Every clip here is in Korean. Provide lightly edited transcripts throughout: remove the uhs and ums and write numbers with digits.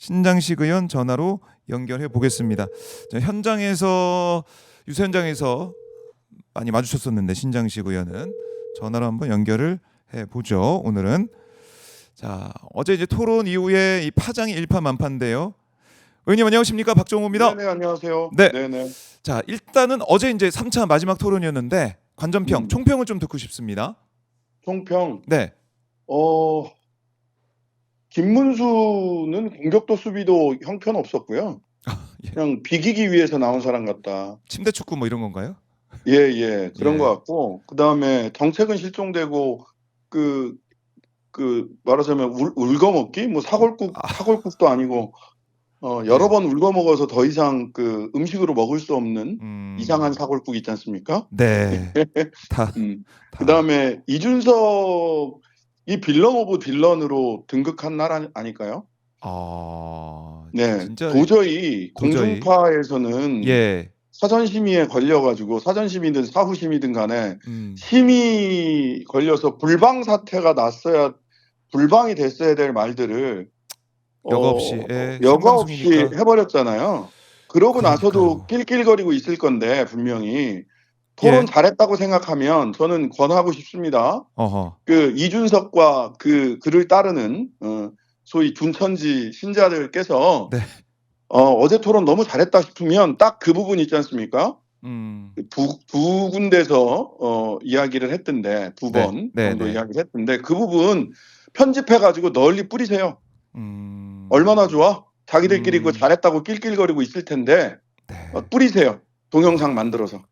신장식 의원 전화로 연결해 보겠습니다. 현장에서 유세 현장에서 많이 마주쳤었는데 신장식 의원은 전화로 한번 연결을 해 보죠. 오늘은 자 어제 이제 토론 이후에 이 파장이 일파만파인데요. 의원님 안녕하십니까? 박정호입니다. 네네, 안녕하세요. 네. 네네. 자 일단은 어제 이제 3차 마지막 토론이었는데 관전평, 총평을 좀 듣고 싶습니다. 총평. 네. 김문수는 공격도 수비도 형편없었고요. 예. 그냥 비기기 위해서 나온 사람 같다. 침대 축구 뭐 이런 건가요? 예, 그런 예. 것 같고, 그 다음에 정책은 실종되고, 말하자면 울거먹기? 뭐 사골국도 아니고, 여러 네. 번 울거먹어서 더 이상 음식으로 먹을 수 없는 이상한 사골국 있지 않습니까? 네. 그 다음에 이준석이 빌런 오브 빌런으로 등극한 날 아닐까요? 네, 진짜 도저히 공중파에서는 예. 사전심의에 걸려가지고 사전심의든 사후심의든 간에 음. 심의 걸려서 불방 사태가 났어야 불방이 됐어야 될 말들을 여과 없이 여과 없이 생방송이니까. 해버렸잖아요. 그러고 나서도 그러니까요. 낄낄거리고 있을 건데 분명히 토론 예. 잘했다고 생각하면 저는 권하고 싶습니다. 어허. 이준석과 그를 따르는 소위 둔천지 신자들께서 네. 어제 토론 너무 잘했다 싶으면 딱 그 부분 있지 않습니까? 두 군데서 이야기를 했던데 두 번 네. 정도 이야기를 했던데 그 부분 편집해가지고 널리 뿌리세요. 얼마나 좋아? 자기들끼리 그거 잘했다고 낄낄거리고 있을 텐데 뿌리세요. 동영상 만들어서.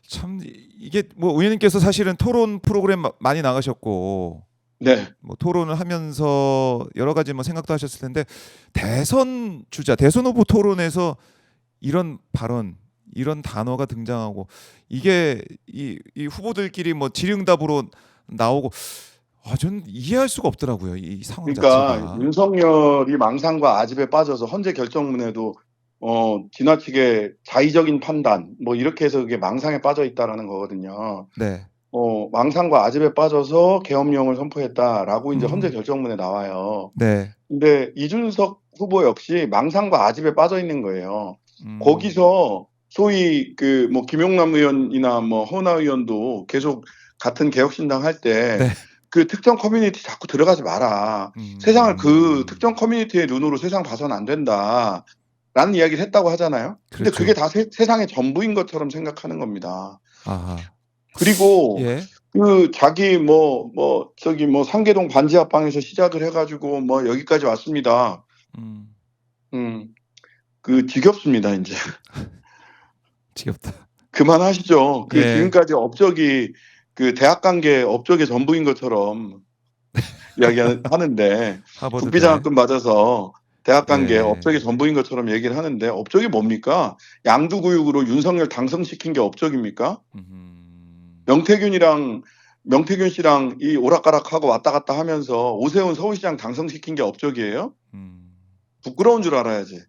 참 이게 뭐 의원님께서 사실은 토론 프로그램 많이 나가셨고 네. 뭐 토론을 하면서 여러 가지 뭐 생각도 하셨을 텐데 대선 주자, 대선 후보 토론에서 이런 발언, 이런 단어가 등장하고 이게 이 후보들끼리 뭐 질의응답으로 나오고 저는 이해할 수가 없더라고요. 이 상황 그러니까 자체가. 윤석열이 망상과 아집에 빠져서 헌재 결정문에도 지나치게 자의적인 판단 뭐 이렇게 해서 그게 망상에 빠져 있다라는 거거든요. 네. 망상과 아집에 빠져서 계엄령을 선포했다라고 이제 헌재 결정문에 나와요. 네. 근데 이준석 후보 역시 망상과 아집에 빠져 있는 거예요. 거기서 소위 뭐 김용남 의원이나 뭐 허은하 의원도 계속 같은 개혁신당 할 때 그 특정 커뮤니티 자꾸 들어가지 마라. 세상을 그 특정 커뮤니티의 눈으로 세상 봐서는 안 된다. 라는 이야기를 했다고 하잖아요. 근데 그게 다 세상의 전부인 것처럼 생각하는 겁니다. 그리고 자기 상계동 반지 앞방에서 시작을 해가지고 뭐 여기까지 왔습니다. 지겹습니다, 이제. 지겹다. 그만하시죠. 지금까지 업적이 대학 관계 업적의 전부인 것처럼 이야기하는데 국비장학금 맞아서 대학 관계 업적의 전부인 것처럼 얘기를 하는데 업적이 뭡니까? 양두구육으로 윤석열 당선시킨 게 업적입니까? 명태균 씨랑 이 오락가락하고 왔다 갔다 하면서 오세훈 서울시장 당선시킨 게 업적이에요? 부끄러운 줄 알아야지.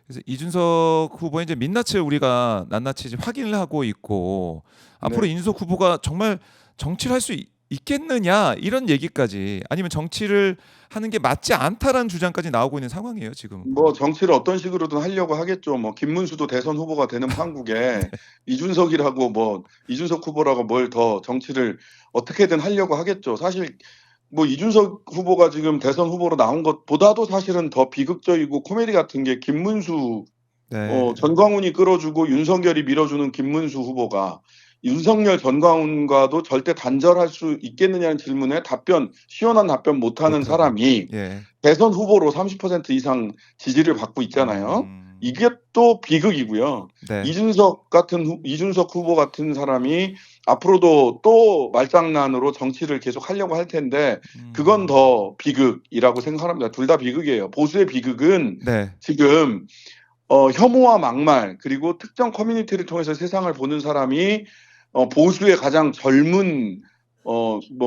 그래서 이준석 후보의 이제 민낯을 우리가 낱낱이 이제 확인을 하고 있고 앞으로 이준석 후보가 정말 정치를 할 수 있겠느냐 이런 얘기까지 아니면 정치를 하는 게 맞지 않다라는 주장까지 나오고 있는 상황이에요 지금. 뭐 정치를 어떤 식으로든 하려고 하겠죠. 뭐 김문수도 대선 후보가 되는 판국에 이준석 후보라고 뭘 더 정치를 어떻게든 하려고 하겠죠. 사실 뭐 이준석 후보가 지금 대선 후보로 나온 것보다도 사실은 더 비극적이고 코미디 같은 게 김문수 전광훈이 끌어주고 윤석열이 밀어주는 김문수 후보가 윤석열 전광훈과도 절대 단절할 수 있겠느냐는 질문에 시원한 답변 못하는 사람이 대선 후보로 30% 이상 지지를 받고 있잖아요. 이게 또 비극이고요. 이준석 후보 같은 사람이 앞으로도 또 말장난으로 정치를 계속 하려고 할 텐데 그건 더 비극이라고 생각합니다. 둘 다 비극이에요. 보수의 비극은 지금 혐오와 막말 그리고 특정 커뮤니티를 통해서 세상을 보는 사람이 보수의 가장 젊은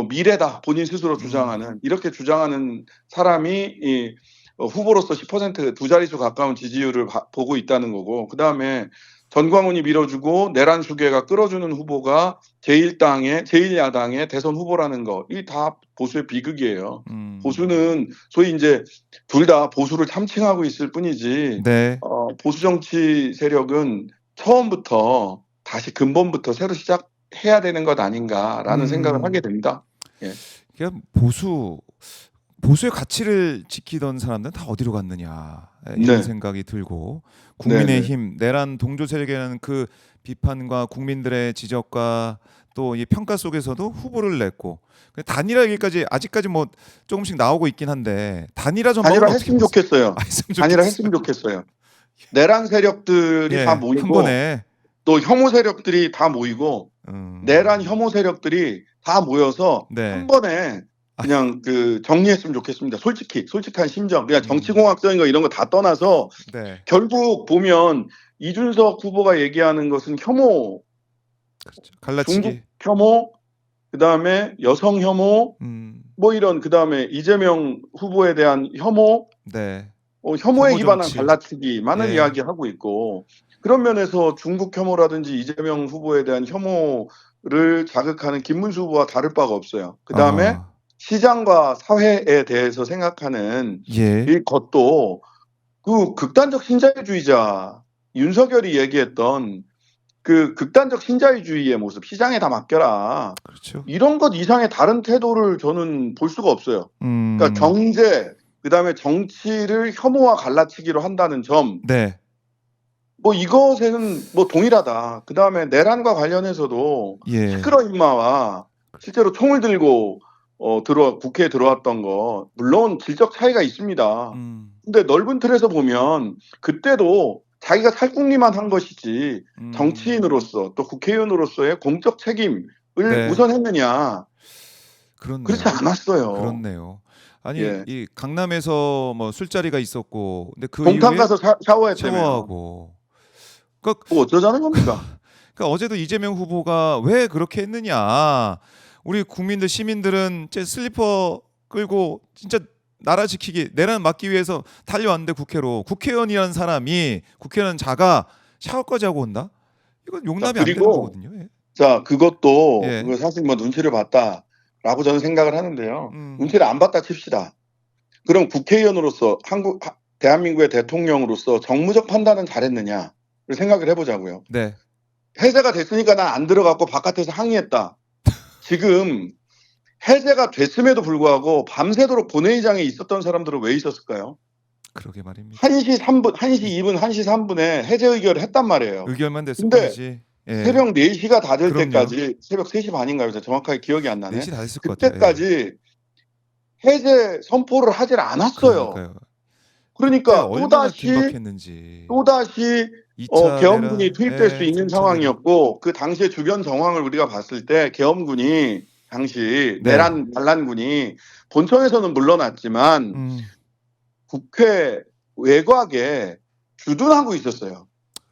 미래다 본인 스스로 주장하는 이렇게 주장하는 사람이 후보로서 10% 두 자릿수 가까운 지지율을 보고 있다는 거고 그다음에 전광훈이 밀어주고 내란수계가 끌어주는 후보가 제1야당의 대선 후보라는 거, 이 다 보수의 비극이에요. 보수는 소위 이제 둘 다 보수를 참칭하고 있을 뿐이지, 네. 보수 정치 세력은 처음부터 다시 근본부터 새로 시작해야 되는 것 아닌가라는 생각을 하게 됩니다. 예. 그러니까 보수의 가치를 지키던 사람들은 다 어디로 갔느냐 이런 네. 생각이 들고, 네네. 국민의힘 내란 동조 세력에는 그 비판과 국민들의 지적과 또 이 평가 속에서도 후보를 냈고, 단일화기까지 아직까지 뭐 조금씩 나오고 있긴 한데 단일화 전망은 단일화 어떻게 했으면 보세요? 좋겠어요. 했으면 단일화 좋겠어요. 했으면 좋겠어요. 내란 세력들이 다 예, 한 모이고 번에 또 혐오 세력들이 다 모이고 내란 혐오 세력들이 다 모여서 네. 한 번에 그냥 그 정리했으면 좋겠습니다. 솔직한 심정. 그냥 정치공학적인 거 이런 거 다 떠나서 네. 결국 보면 이준석 후보가 얘기하는 것은 혐오, 그렇죠. 갈라치기. 중국 혐오, 그다음에 여성 혐오, 뭐 이런, 그다음에 이재명 후보에 대한 혐오, 네. 혐오에 혐오 기반한 정치. 갈라치기만을 예. 이야기하고 있고, 그런 면에서 중국 혐오라든지 이재명 후보에 대한 혐오를 자극하는 김문수 후보와 다를 바가 없어요. 그다음에 아하. 시장과 사회에 대해서 생각하는 예. 이것도 그 극단적 신자유주의자 윤석열이 얘기했던 그 극단적 신자유주의의 모습, 시장에 다 맡겨라, 그렇죠. 이런 것 이상의 다른 태도를 저는 볼 수가 없어요. 그러니까 경제, 그다음에 정치를 혐오와 갈라치기로 한다는 점, 네. 뭐 이것에는 뭐 동일하다. 그다음에 내란과 관련해서도 예. 시끄러 임마와 실제로 총을 들고 국회에 들어왔던 거, 물론 질적 차이가 있습니다. 근데 넓은 틀에서 보면 그때도 자기가 살궁리만 한 것이지 정치인으로서 또 국회의원으로서의 공적 책임을 네. 우선했느냐, 그렇네요. 그렇지 않았어요. 그렇네요. 아니 예. 이 강남에서 뭐 술자리가 있었고, 근데 그 동탄 이후에 가서 샤워했다며요. 샤워하고. 뭐 어쩌자는 겁니까? 그러니까 어제도 이재명 후보가 왜 그렇게 했느냐. 우리 국민들 시민들은 제 슬리퍼 끌고 진짜 나라 지키기, 내란 막기 위해서 달려왔는데 국회의원이라는 사람이, 국회의원 자가 샤워까지 하고 온다? 이건 용납이 안 되는 그리고 거거든요. 예. 자, 그것도 예. 사실 뭐 눈치를 봤다라고 저는 생각을 하는데요. 눈치를 안 봤다 칩시다. 그럼 국회의원으로서 대한민국의 대통령으로서 정무적 판단은 잘했느냐를 생각을 해보자고요. 네. 해제가 됐으니까 난 안 들어갔고 바깥에서 항의했다. 지금 해제가 됐음에도 불구하고 밤새도록 본회의장에 있었던 사람들은 왜 있었을까요? 그러게 말입니다. 1시 3분, 1시 2분, 1시 3분에 해제 의결을 했단 말이에요. 의결만 됐을 근데 뿐이지. 예. 새벽 4시가 다 될 그럼요. 때까지, 새벽 3시 반인가요? 제가 정확하게 기억이 안 나네. 4시 다 됐을 것 같아요. 예. 그때까지 해제 선포를 하질 않았어요. 그러니까요. 그러니까 얼마나 긴박했는지. 또다시 2차 계엄군이 내란, 투입될 예, 수 있는 3차 상황이었고, 그 당시의 주변 정황을 우리가 봤을 때 계엄군이 당시 네. 내란 반란군이 본청에서는 물러났지만 국회 외곽에 주둔하고 있었어요.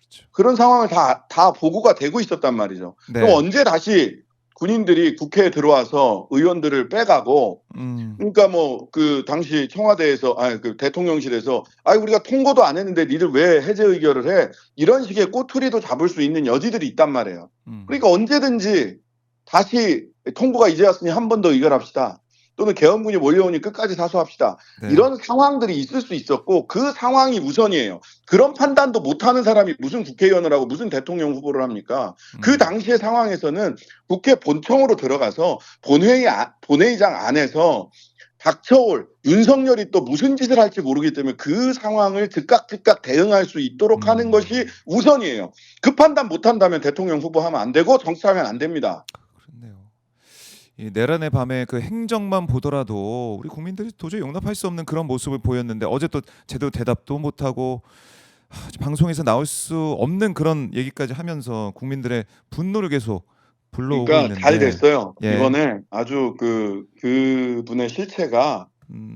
그렇죠. 그런 상황을 다 보고가 되고 있었단 말이죠. 네. 그럼 언제 다시 군인들이 국회에 들어와서 의원들을 빼가고, 그러니까 뭐 그 당시 청와대에서, 그 대통령실에서, 우리가 통고도 안 했는데 니들 왜 해제 의결을 해? 이런 식의 꼬투리도 잡을 수 있는 여지들이 있단 말이에요. 그러니까 언제든지 다시 통고가 이제 왔으니 한 번 더 의결합시다, 또는 계엄군이 몰려오니 끝까지 사수합시다. 네. 이런 상황들이 있을 수 있었고, 그 상황이 우선이에요. 그런 판단도 못하는 사람이 무슨 국회의원을 하고 무슨 대통령 후보를 합니까? 그 당시의 상황에서는 국회 본청으로 들어가서 본회의장 안에서 닥쳐올 윤석열이 또 무슨 짓을 할지 모르기 때문에 그 상황을 즉각 대응할 수 있도록 하는 것이 우선이에요. 그 판단 못한다면 대통령 후보하면 안 되고 정치하면 안 됩니다. 그렇네요. 이 내란의 밤에 그 행적만 보더라도 우리 국민들이 도저히 용납할 수 없는 그런 모습을 보였는데, 어제 또 제대로 대답도 못하고 방송에서 나올 수 없는 그런 얘기까지 하면서 국민들의 분노를 계속 불러오고 그러니까 있는데. 잘 됐어요. 예. 이번에 아주 그분의 실체가,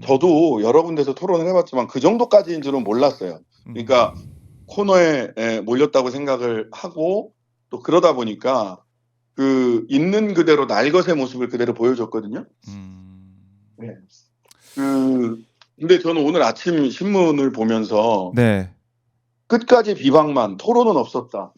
저도 여러 군데서 토론을 해봤지만 그 정도까지인 줄은 몰랐어요. 그러니까 코너에 몰렸다고 생각을 하고, 또 그러다 보니까 그 있는 그대로 날것의 모습을 그대로 보여줬거든요. 네. 근데 저는 오늘 아침 신문을 보면서 네. 끝까지 비방만, 토론은 없었다,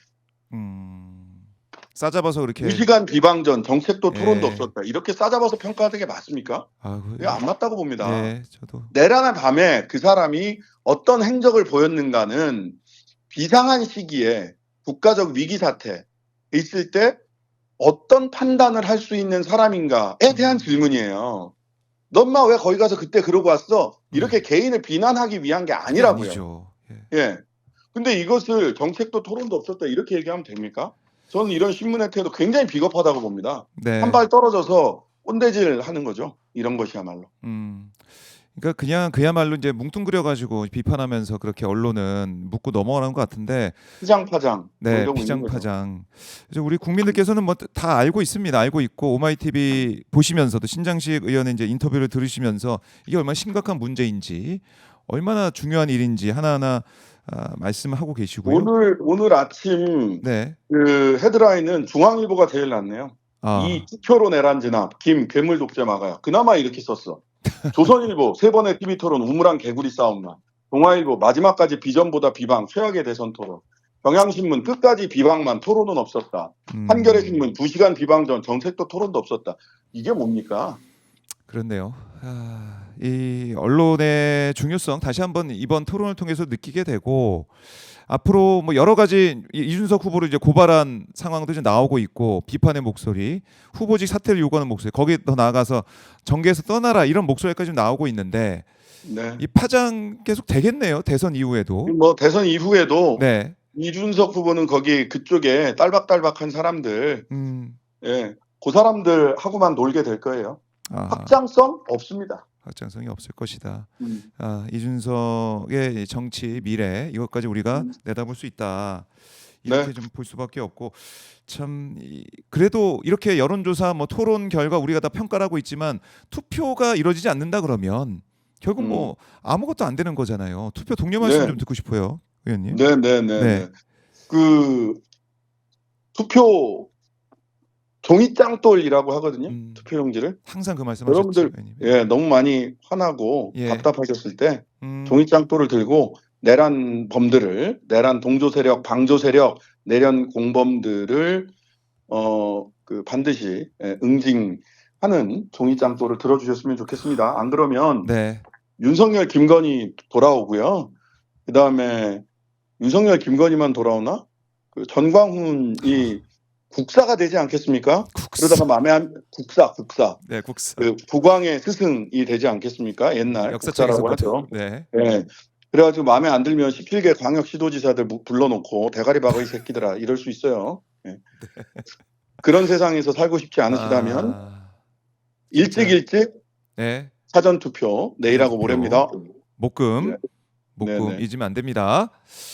싸잡아서 그렇게 2시간 비방전, 정책도 토론도 예. 없었다. 이렇게 싸잡아서 평가하는 게 맞습니까? 아이고, 이게 안 맞다고 봅니다. 예, 저도 내란의 밤에 그 사람이 어떤 행적을 보였는가는 비상한 시기에 국가적 위기 사태 있을 때 어떤 판단을 할 수 있는 사람인가에 대한 질문이에요. 너 엄마 왜 거기 가서 그때 그러고 왔어? 이렇게 개인을 비난하기 위한 게 그게 아니라고요. 아니죠. 예. 예. 근데 이것을 정책도 토론도 없었다 이렇게 얘기하면 됩니까? 저는 이런 신문의 태도 굉장히 비겁하다고 봅니다. 네. 한 발 떨어져서 꼰대질 하는 거죠. 이런 것이야말로. 그러니까 그냥 그야말로 이제 뭉뚱그려 가지고 비판하면서 그렇게 언론은 묻고 넘어가는 것 같은데, 피장파장. 네, 이러고 있는 거죠. 피장파장. 그래서 우리 국민들께서는 뭐 다 알고 있습니다. 알고 있고 오마이 TV 보시면서도 신장식 의원의 이제 인터뷰를 들으시면서 이게 얼마나 심각한 문제인지, 얼마나 중요한 일인지 하나하나 말씀하고 계시고요. 오늘 아침 네. 그 헤드라인은 중앙일보가 제일 낫네요. 아, 이 투표로 내란 진압, 김 괴물 독재 막아요. 그나마 이렇게 썼어. 조선일보 세 번의 TV 토론 우물한 개구리 싸움만. 동아일보 마지막까지 비전보다 비방 최악의 대선 토론. 경향신문 끝까지 비방만 토론은 없었다. 한겨레 신문 2시간 비방전 정책도 토론도 없었다. 이게 뭡니까? 그렇네요. 이 언론의 중요성 다시 한번 이번 토론을 통해서 느끼게 되고, 앞으로 뭐 여러 가지 이준석 후보를 이제 고발한 상황도 좀 나오고 있고, 비판의 목소리, 후보직 사퇴를 요구하는 목소리, 거기에 더 나아가서 정계에서 떠나라 이런 목소리까지 좀 나오고 있는데, 네. 이 파장 계속 되겠네요. 대선 이후에도. 뭐 대선 이후에도 네. 이준석 후보는 거기 그쪽에 딸박딸박한 사람들, 예, 그 사람들하고만 놀게 될 거예요. 확장성 없습니다. 확장성이 없을 것이다. 이준석의 정치 미래 이것까지 우리가 내다볼 수 있다. 이렇게 네. 좀 볼 수밖에 없고, 참 그래도 이렇게 여론조사 뭐 토론 결과 우리가 다 평가를 하고 있지만 투표가 이루어지지 않는다 그러면 결국 뭐 아무것도 안 되는 거잖아요. 투표 동료 말씀 네. 좀 듣고 싶어요, 의원님. 네. 그 투표 종이 짱돌이라고 하거든요. 투표용지를. 항상 그 말씀하셨죠, 여러분들 의원님. 예, 너무 많이 화나고 예. 답답하셨을 때 종이 짱돌을 들고 내란 범들을, 내란 동조 세력, 방조 세력, 내란 공범들을 그 반드시 응징하는 종이 짱돌을 들어주셨으면 좋겠습니다. 안 그러면 네. 윤석열, 김건희 돌아오고요. 그 다음에 윤석열, 김건희만 돌아오나? 그 전광훈이 국사가 되지 않겠습니까? 그러다가 마음에 안 국사. 네, 국사. 그 국왕의 스승이 되지 않겠습니까? 옛날 국사라고 하죠. 네. 네. 그래가지고 마음에 안 들면 17개 광역 시도지사들 불러놓고 대가리 박어 이 새끼들아 이럴 수 있어요. 네. 그런 세상에서 살고 싶지 않으시다면 일찍 네. 사전 투표 내일하고 모레입니다. 목금 네. 잊으면 안 됩니다.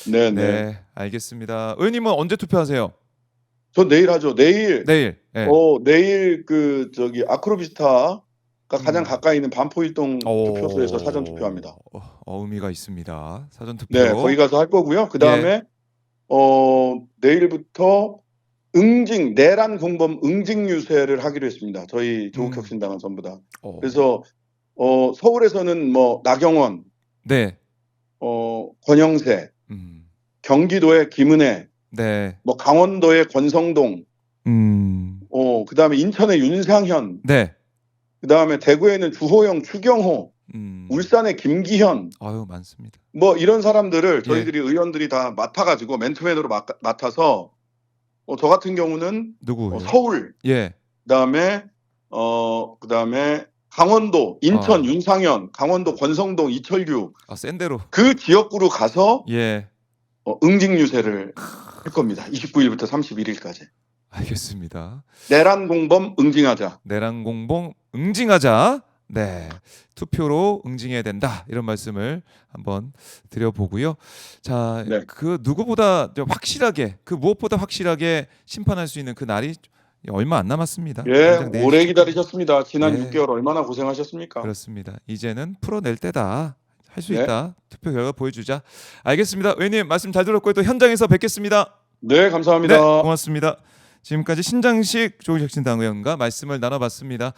네. 알겠습니다. 의원님은 언제 투표하세요? 전 내일 하죠. 내일. 네. 내일 그 저기 아크로비스타가 가장 가까이 있는 반포일동 투표소에서 사전 투표합니다. 의미가 있습니다. 사전 투표. 네, 거기 가서 할 거고요. 그 다음에 내일부터 내란 공범 응징 유세를 하기로 했습니다. 저희 조국혁신당은 전부 다. 그래서 서울에서는 뭐 나경원, 네. 권영세, 경기도의 김은혜, 네. 뭐 강원도의 권성동, 그 다음에 인천의 윤상현, 네. 그 다음에 대구에는 주호영, 추경호, 울산의 김기현, 많습니다. 뭐 이런 사람들을 저희들이 의원들이 다 맡아가지고 맨투맨으로 맡아서 저 같은 경우는 누구? 서울, 예. 그다음에 강원도, 인천 윤상현, 강원도 권성동, 이철규, 센 대로 그 지역구로 가서 예. 응징 유세를 할 겁니다. 29일부터 31일까지. 알겠습니다. 내란 공범 응징하자. 내란 공범 응징하자. 네. 투표로 응징해야 된다. 이런 말씀을 한번 드려보고요. 자, 네. 그 누구보다 확실하게, 그 무엇보다 확실하게 심판할 수 있는 그 날이 얼마 안 남았습니다. 예, 오래 기다리셨습니다. 지난 6개월 얼마나 고생하셨습니까? 그렇습니다. 이제는 풀어낼 때다. 할 수 네. 있다. 투표 결과 보여주자. 알겠습니다. 의원님 말씀 잘 들었고요. 또 현장에서 뵙겠습니다. 네, 감사합니다. 네, 고맙습니다. 지금까지 신장식 조국혁신당 의원과 말씀을 나눠봤습니다.